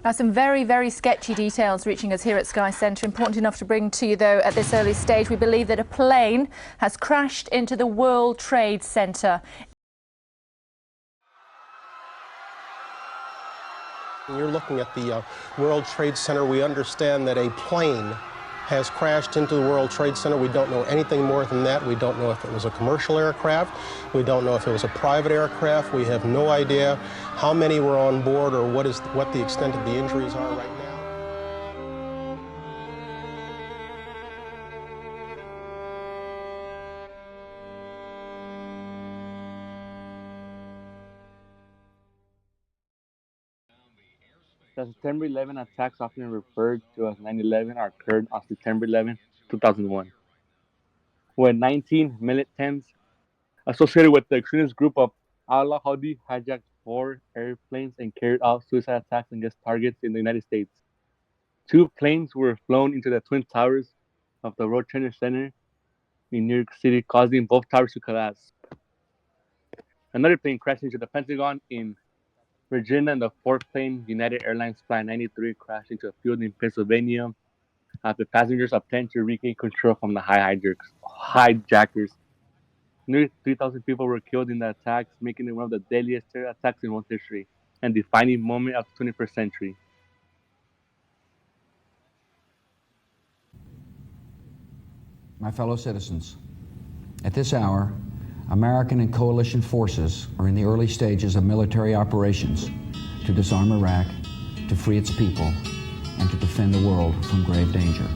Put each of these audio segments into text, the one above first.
Now, some very, very sketchy details reaching us here at Sky Centre. Important enough to bring to you, though, at this early stage. We believe that a plane has crashed into the World Trade Center. You're looking at the World Trade Center. We understand that a plane has crashed into the World Trade Center. We don't know anything more than that. We don't know if it was a commercial aircraft. We don't know if it was a private aircraft. We have no idea how many were on board or what the extent of the injuries are right now. The September 11 attacks, often referred to as 9/11, occurred on September 11, 2001, when 19 militants associated with the extremist group of Allah Hadi hijacked 4 airplanes and carried out suicide attacks against targets in the United States. 2 planes were flown into the Twin Towers of the World Trade Center in New York City, causing both towers to collapse. Another plane crashed into the Pentagon in Virginia, and the 4th plane, United Airlines Flight 93, crashed into a field in Pennsylvania after passengers attempted to regain control from the hijackers. Nearly 3,000 people were killed in the attacks, making it one of the deadliest terror attacks in world history and defining moment of the 21st century. My fellow citizens, at this hour, American and coalition forces are in the early stages of military operations to disarm Iraq, to free its people, and to defend the world from grave danger.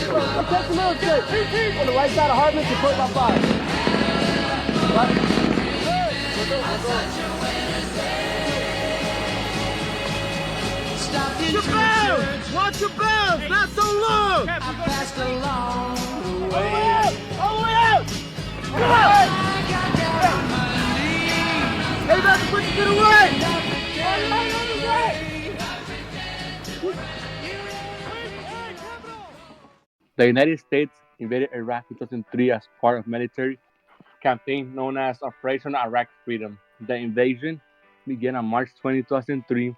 Protect the military. On the right side of Hartman, support by fire. Right. Your bells! Watch your bells! Not so long! I passed along the way. All the way out! Come on! Hey, about to put you to the right! The United States invaded Iraq in 2003 as part of a military campaign known as Operation Iraq Freedom. The invasion began on March 20, 2003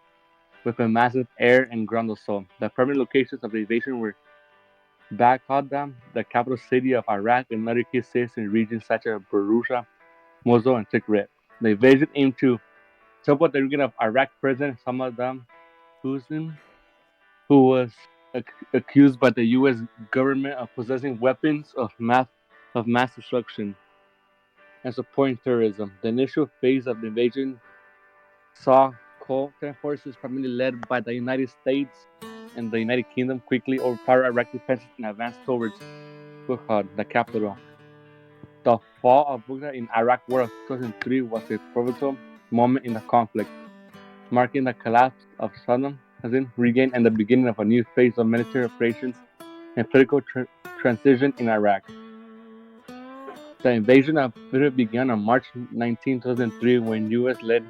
with a massive air and ground assault. The primary locations of the invasion were Baghdad, the capital city of Iraq, and other key cities in regions such as Barucha, Mosul, and Tikrit. The invasion aimed to topple the region of Iraq President Saddam Hussein, who was accused by the U.S. government of possessing weapons of mass destruction and supporting terrorism. The initial phase of the invasion saw coalition forces, primarily led by the United States and the United Kingdom, quickly overpower Iraq defenses and advance towards Baghdad, the capital. The fall of Baghdad in Iraq War of 2003 was a pivotal moment in the conflict, marking the collapse of Saddam Hussein regime and the beginning of a new phase of military operations and political transition in Iraq. The invasion of Baghdad began on March 19, 2003, when U.S.-led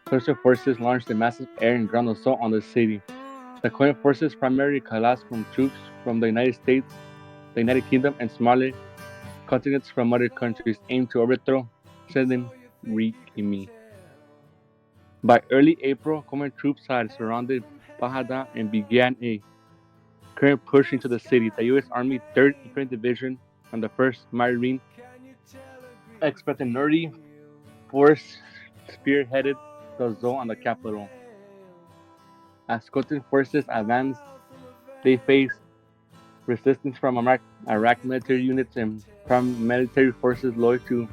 special forces launched a massive air and ground assault on the city. The coalition forces primarily collapsed from troops from the United States, the United Kingdom, and smaller contingents from other countries aimed to overthrow Saddam regime. By early April, common troops had surrounded Baghdad and began a current push into the city. The U.S. Army 3rd Infantry Division and the 1st Marine Expeditionary Force spearheaded the assault on the capital. As coalition forces advanced, they faced resistance from Iraq military units and paramilitary forces loyal to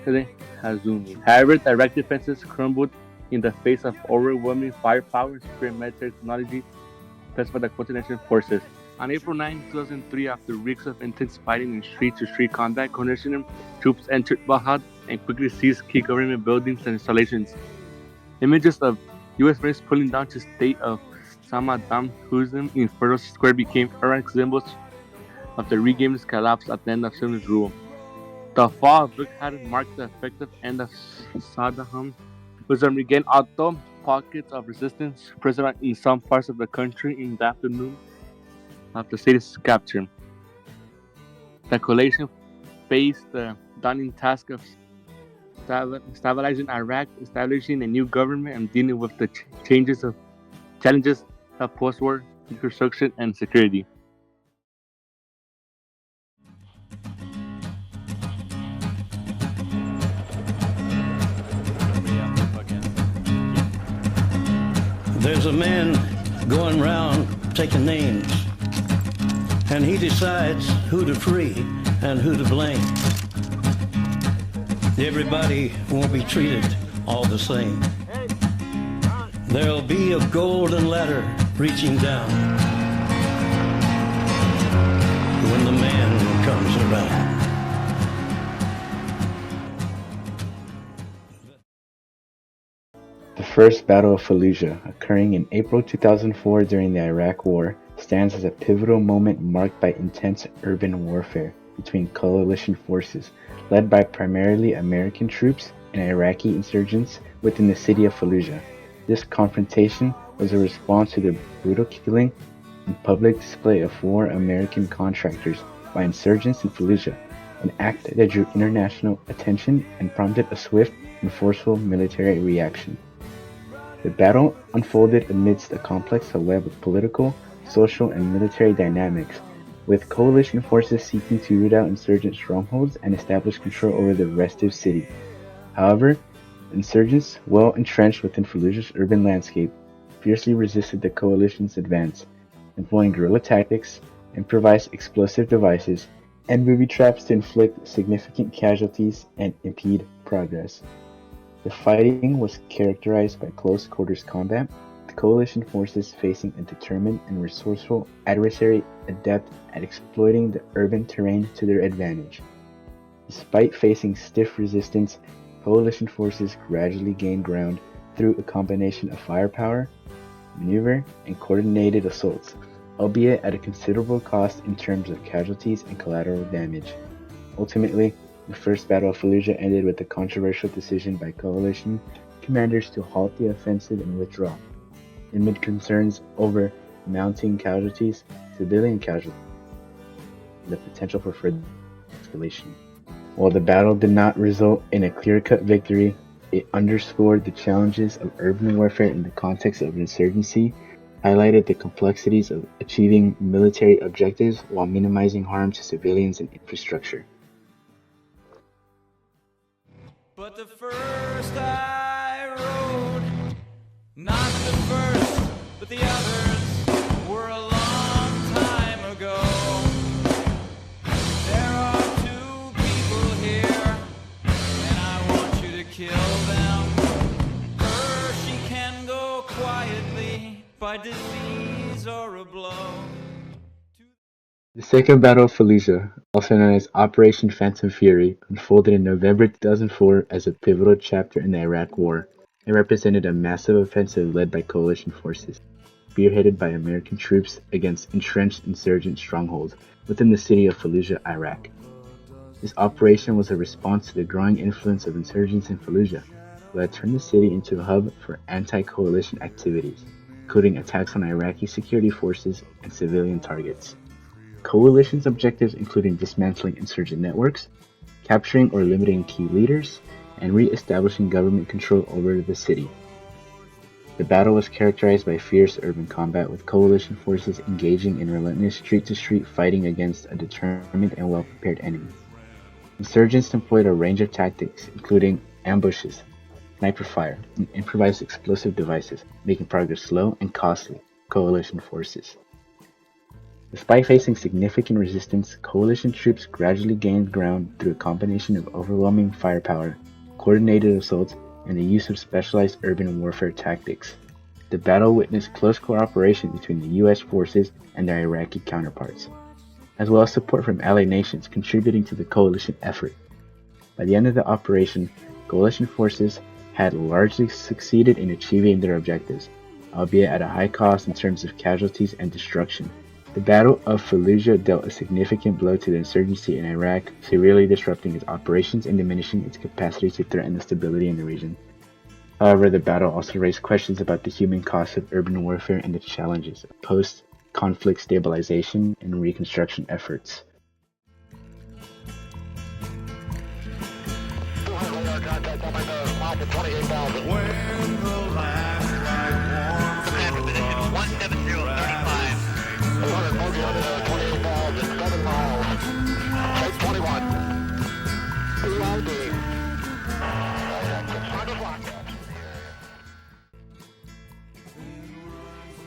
President Hazumi. However, the Iraq defenses crumbled in the face of overwhelming firepower, superior military technology possessed by the coalition forces. On April 9, 2003, after weeks of intense fighting and street-to-street combat, coalition troops entered Baghdad and quickly seized key government buildings and installations. Images of U.S. Marines pulling down the state of Saddam Hussein in Federal Square became Iraq symbols after regime's collapse at the end of Saddam's rule. The fall of Baghdad marked the effective end of Saddam Hussein regained, although pockets of resistance present in some parts of the country in the afternoon of the city's capture. The coalition faced the daunting task of stabilizing Iraq, establishing a new government, and dealing with the challenges of post-war reconstruction and security. There's a man going around taking names, and he decides who to free and who to blame. Everybody won't be treated all the same. There'll be a golden ladder reaching down when the man comes around. The First Battle of Fallujah, occurring in April 2004 during the Iraq War, stands as a pivotal moment marked by intense urban warfare between coalition forces, led by primarily American troops and Iraqi insurgents within the city of Fallujah. This confrontation was a response to the brutal killing and public display of 4 American contractors by insurgents in Fallujah, an act that drew international attention and prompted a swift and forceful military reaction. The battle unfolded amidst a complex web of political, social, and military dynamics, with coalition forces seeking to root out insurgent strongholds and establish control over the restive city. However, insurgents, well entrenched within Fallujah's urban landscape, fiercely resisted the coalition's advance, employing guerrilla tactics, improvised explosive devices, and booby traps to inflict significant casualties and impede progress. The fighting was characterized by close quarters combat, with coalition forces facing a determined and resourceful adversary adept at exploiting the urban terrain to their advantage. Despite facing stiff resistance, coalition forces gradually gained ground through a combination of firepower, maneuver, and coordinated assaults, albeit at a considerable cost in terms of casualties and collateral damage. Ultimately, the First Battle of Fallujah ended with the controversial decision by coalition commanders to halt the offensive and withdraw, amid concerns over mounting casualties, civilian casualties, and the potential for further escalation. While the battle did not result in a clear-cut victory, it underscored the challenges of urban warfare in the context of insurgency, highlighted the complexities of achieving military objectives while minimizing harm to civilians and infrastructure. But the first I rode, not the first, but the others were a long time ago. There are 2 people here, and I want you to kill them. Her, she can go quietly by disease or a blow. The Second Battle of Fallujah, also known as Operation Phantom Fury, unfolded in November 2004 as a pivotal chapter in the Iraq War. It represented a massive offensive led by coalition forces, spearheaded by American troops against entrenched insurgent strongholds within the city of Fallujah, Iraq. This operation was a response to the growing influence of insurgents in Fallujah, who had turned the city into a hub for anti-coalition activities, including attacks on Iraqi security forces and civilian targets. Coalition's objectives including dismantling insurgent networks, capturing or limiting key leaders, and re-establishing government control over the city. The battle was characterized by fierce urban combat, with coalition forces engaging in relentless street-to-street fighting against a determined and well-prepared enemy. Insurgents employed a range of tactics, including ambushes, sniper fire, and improvised explosive devices, making progress slow and costly for coalition forces. Despite facing significant resistance, coalition troops gradually gained ground through a combination of overwhelming firepower, coordinated assaults, and the use of specialized urban warfare tactics. The battle witnessed close cooperation between the U.S. forces and their Iraqi counterparts, as well as support from allied nations contributing to the coalition effort. By the end of the operation, coalition forces had largely succeeded in achieving their objectives, albeit at a high cost in terms of casualties and destruction. The Battle of Fallujah dealt a significant blow to the insurgency in Iraq, severely disrupting its operations and diminishing its capacity to threaten the stability in the region. However, the battle also raised questions about the human cost of urban warfare and the challenges of post-conflict stabilization and reconstruction efforts.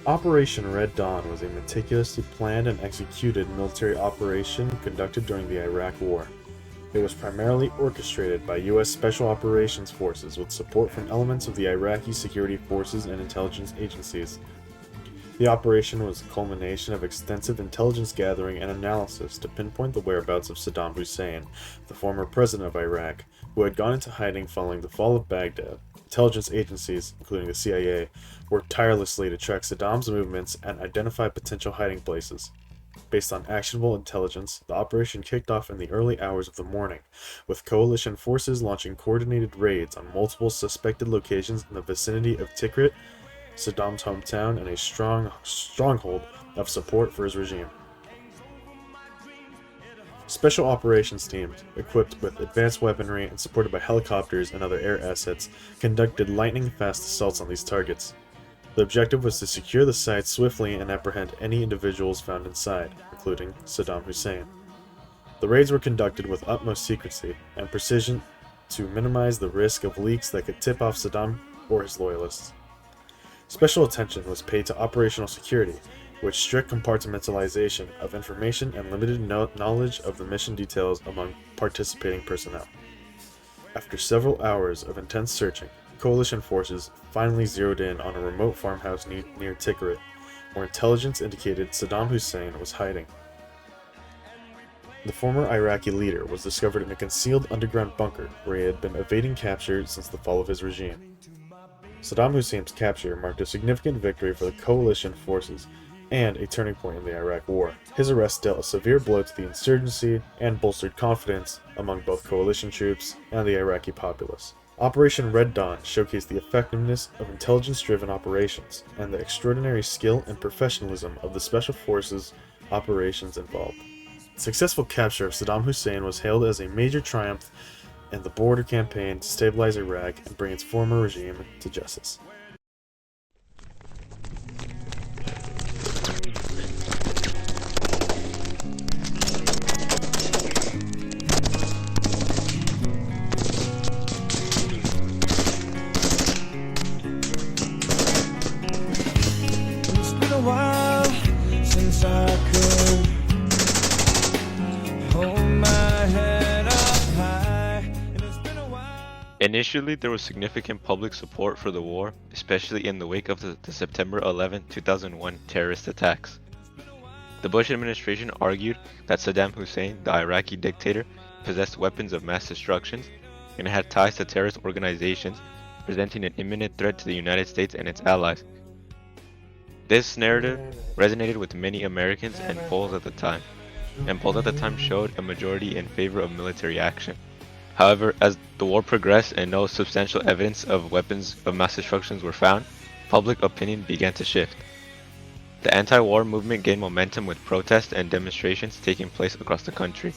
Operation Red Dawn was a meticulously planned and executed military operation conducted during the Iraq War. It was primarily orchestrated by U.S. Special Operations Forces with support from elements of the Iraqi security forces and intelligence agencies. The operation was a culmination of extensive intelligence gathering and analysis to pinpoint the whereabouts of Saddam Hussein, the former president of Iraq, who had gone into hiding following the fall of Baghdad. Intelligence agencies, including the CIA, worked tirelessly to track Saddam's movements and identify potential hiding places. Based on actionable intelligence, the operation kicked off in the early hours of the morning, with coalition forces launching coordinated raids on multiple suspected locations in the vicinity of Tikrit, Saddam's hometown, and a stronghold of support for his regime. Special operations teams, equipped with advanced weaponry and supported by helicopters and other air assets, conducted lightning-fast assaults on these targets. The objective was to secure the site swiftly and apprehend any individuals found inside, including Saddam Hussein. The raids were conducted with utmost secrecy and precision to minimize the risk of leaks that could tip off Saddam or his loyalists. Special attention was paid to operational security, with strict compartmentalization of information and limited knowledge of the mission details among participating personnel. After several hours of intense searching, coalition forces finally zeroed in on a remote farmhouse near Tikrit, where intelligence indicated Saddam Hussein was hiding. The former Iraqi leader was discovered in a concealed underground bunker where he had been evading capture since the fall of his regime. Saddam Hussein's capture marked a significant victory for the coalition forces and a turning point in the Iraq War. His arrest dealt a severe blow to the insurgency and bolstered confidence among both coalition troops and the Iraqi populace. Operation Red Dawn showcased the effectiveness of intelligence-driven operations and the extraordinary skill and professionalism of the special forces operations involved. The successful capture of Saddam Hussein was hailed as a major triumph in the border campaign to stabilize Iraq and bring its former regime to justice. Initially, there was significant public support for the war, especially in the wake of the September 11, 2001 terrorist attacks. The Bush administration argued that Saddam Hussein, the Iraqi dictator, possessed weapons of mass destruction and had ties to terrorist organizations, presenting an imminent threat to the United States and its allies. This narrative resonated with many Americans, and polls at the time showed a majority in favor of military action. However, as the war progressed and no substantial evidence of weapons of mass destruction were found, public opinion began to shift. The anti-war movement gained momentum with protests and demonstrations taking place across the country.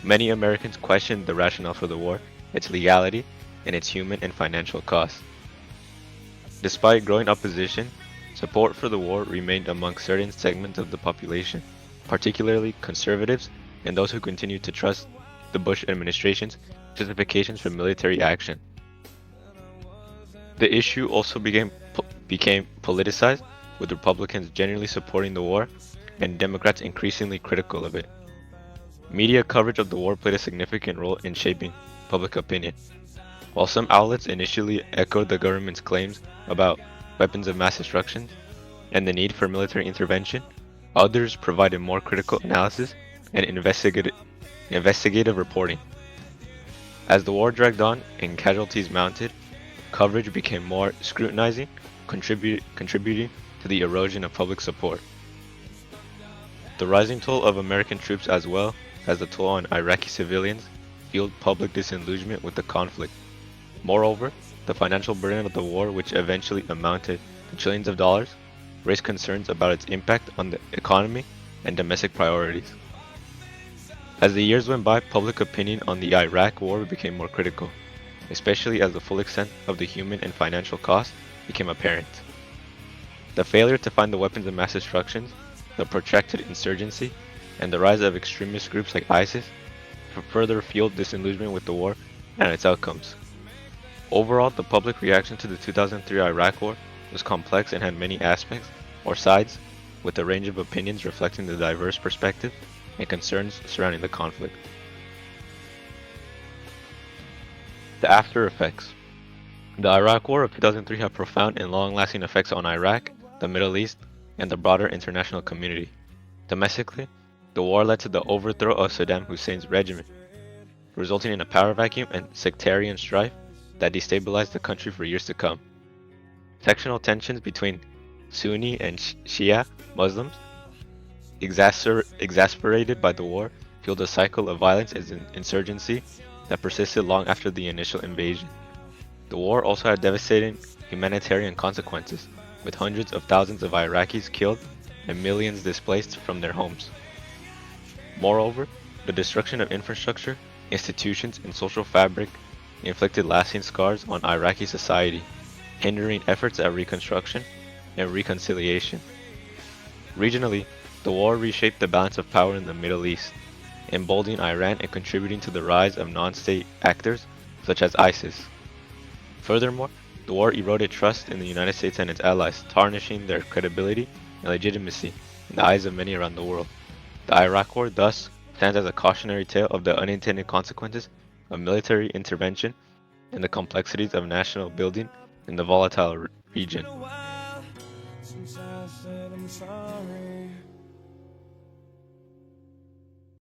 Many Americans questioned the rationale for the war, its legality, and its human and financial costs. Despite growing opposition, support for the war remained among certain segments of the population, particularly conservatives and those who continued to trust the Bush administration's justifications for military action. The issue also became politicized, with Republicans generally supporting the war and Democrats increasingly critical of it. Media coverage of the war played a significant role in shaping public opinion. While some outlets initially echoed the government's claims about weapons of mass destruction and the need for military intervention, others provided more critical analysis and investigative reporting. As the war dragged on and casualties mounted, coverage became more scrutinizing, contributing to the erosion of public support. The rising toll of American troops as well as the toll on Iraqi civilians fueled public disillusionment with the conflict. Moreover, the financial burden of the war, which eventually amounted to trillions of dollars, raised concerns about its impact on the economy and domestic priorities. As the years went by, public opinion on the Iraq War became more critical, especially as the full extent of the human and financial cost became apparent. The failure to find the weapons of mass destruction, the protracted insurgency, and the rise of extremist groups like ISIS further fueled disillusionment with the war and its outcomes. Overall, the public reaction to the 2003 Iraq War was complex and had many aspects, or sides, with a range of opinions reflecting the diverse perspective and concerns surrounding the conflict. The after effects. The Iraq War of 2003 had profound and long-lasting effects on Iraq, the Middle East, and the broader international community. Domestically, the war led to the overthrow of Saddam Hussein's regime, resulting in a power vacuum and sectarian strife that destabilized the country for years to come. Sectional tensions between Sunni and Shia Muslims, exasperated by the war, fueled a cycle of violence and insurgency that persisted long after the initial invasion. The war also had devastating humanitarian consequences, with hundreds of thousands of Iraqis killed and millions displaced from their homes. Moreover, the destruction of infrastructure, institutions, and social fabric inflicted lasting scars on Iraqi society, hindering efforts at reconstruction and reconciliation. Regionally, the war reshaped the balance of power in the Middle East, emboldening Iran and contributing to the rise of non-state actors such as ISIS. Furthermore, the war eroded trust in the United States and its allies, tarnishing their credibility and legitimacy in the eyes of many around the world. The Iraq War thus stands as a cautionary tale of the unintended consequences of military intervention and the complexities of national building in the volatile region. Since I said I'm sorry.